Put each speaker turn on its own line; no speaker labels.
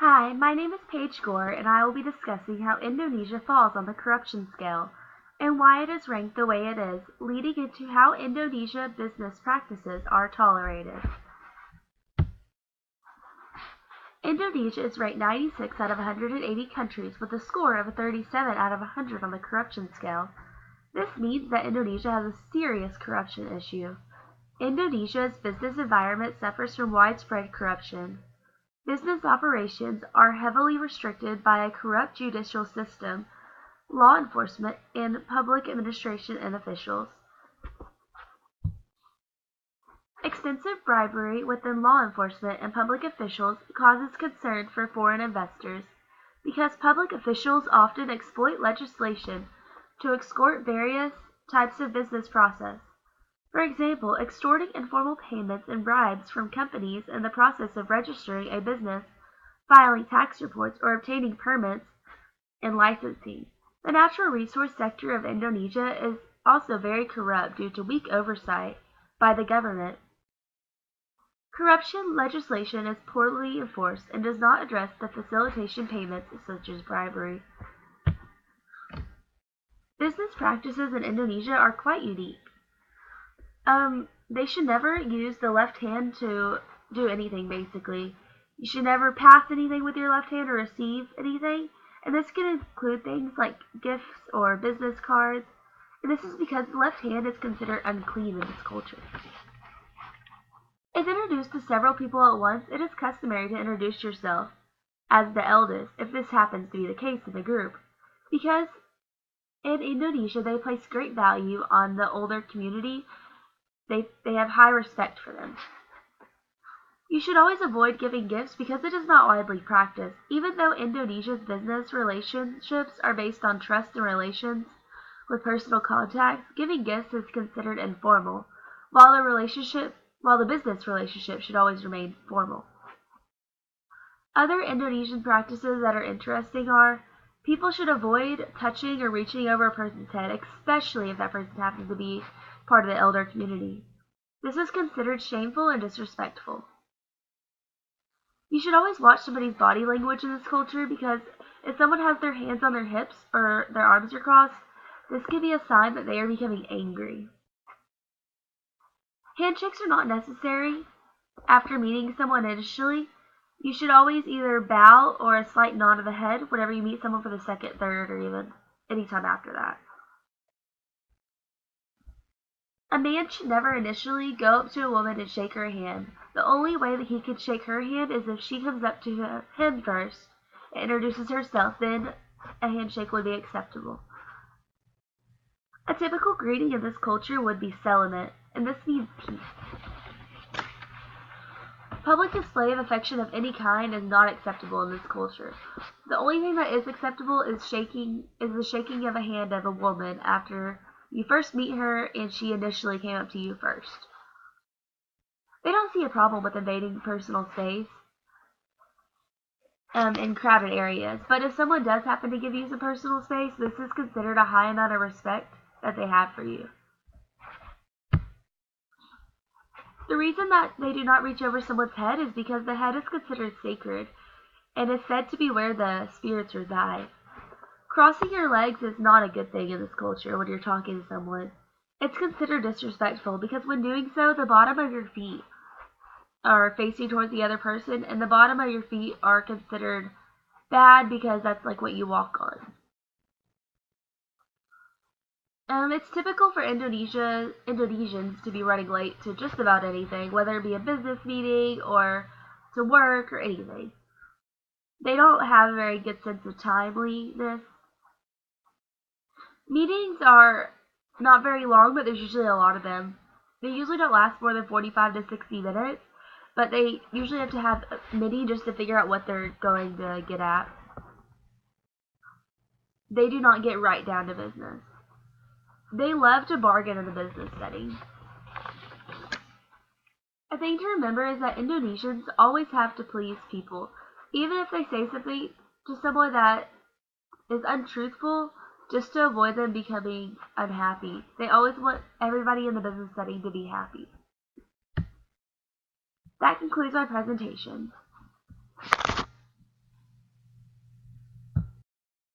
Hi, my name is Paige Gore, and I will be discussing how Indonesia falls on the corruption scale and why it is ranked the way it is, leading into how Indonesia business practices are tolerated. Indonesia is ranked 96 out of 180 countries with a score of 37 out of 100 on the corruption scale. This means that Indonesia has a serious corruption issue. Indonesia's business environment suffers from widespread corruption. Business operations are heavily restricted by a corrupt judicial system, law enforcement, and public administration and officials. Extensive bribery within law enforcement and public officials causes concern for foreign investors because public officials often exploit legislation to extort various types of business process. For example, extorting informal payments and bribes from companies in the process of registering a business, filing tax reports, or obtaining permits and licensing. The natural resource sector of Indonesia is also very corrupt due to weak oversight by the government. Corruption legislation is poorly enforced and does not address the facilitation payments such as bribery. Business practices in Indonesia are quite unique. They should never use the left hand to do anything, basically. You should never pass anything with your left hand or receive anything, and this can include things like gifts or business cards, and this is because the left hand is considered unclean in this culture. If introduced to several people at once, it is customary to introduce yourself as the eldest, if this happens to be the case in the group, because in Indonesia they place great value on the older community. They have high respect for them. You should always avoid giving gifts because it is not widely practiced. Even though Indonesia's business relationships are based on trust and relations with personal contacts, giving gifts is considered informal, while the business relationship should always remain formal. Other Indonesian practices that are interesting are people should avoid touching or reaching over a person's head, especially if that person happens to be part of the elder community. This is considered shameful and disrespectful. You should always watch somebody's body language in this culture because if someone has their hands on their hips or their arms are crossed, this could be a sign that they are becoming angry. Handshakes are not necessary after meeting someone initially. You should always either bow or a slight nod of the head whenever you meet someone for the second, third, or even any time after that. A man should never initially go up to a woman and shake her hand. The only way that he can shake her hand is if she comes up to him first and introduces herself, then a handshake would be acceptable. A typical greeting in this culture would be selamat, and this means peace. Public display of affection of any kind is not acceptable in this culture. The only thing that is acceptable is the shaking of a hand of a woman after you first meet her and she initially came up to you first. They don't see a problem with invading personal space in crowded areas, but if someone does happen to give you some personal space, this is considered a high amount of respect that they have for you. The reason that they do not reach over someone's head is because the head is considered sacred and is said to be where the spirits reside. Crossing your legs is not a good thing in this culture when you're talking to someone. It's considered disrespectful because when doing so, the bottom of your feet are facing towards the other person, and the bottom of your feet are considered bad because that's like what you walk on. It's typical for Indonesians to be running late to just about anything, whether it be a business meeting or to work or anything. They don't have a very good sense of timeliness. Meetings are not very long, but there's usually a lot of them. They usually don't last more than 45 to 60 minutes, but they usually have to have a meeting just to figure out what they're going to get at. They do not get right down to business. They love to bargain in the business setting. A thing to remember is that Indonesians always have to please people. Even if they say something to someone that is untruthful, just to avoid them becoming unhappy. They always want everybody in the business setting to be happy. That concludes my presentation.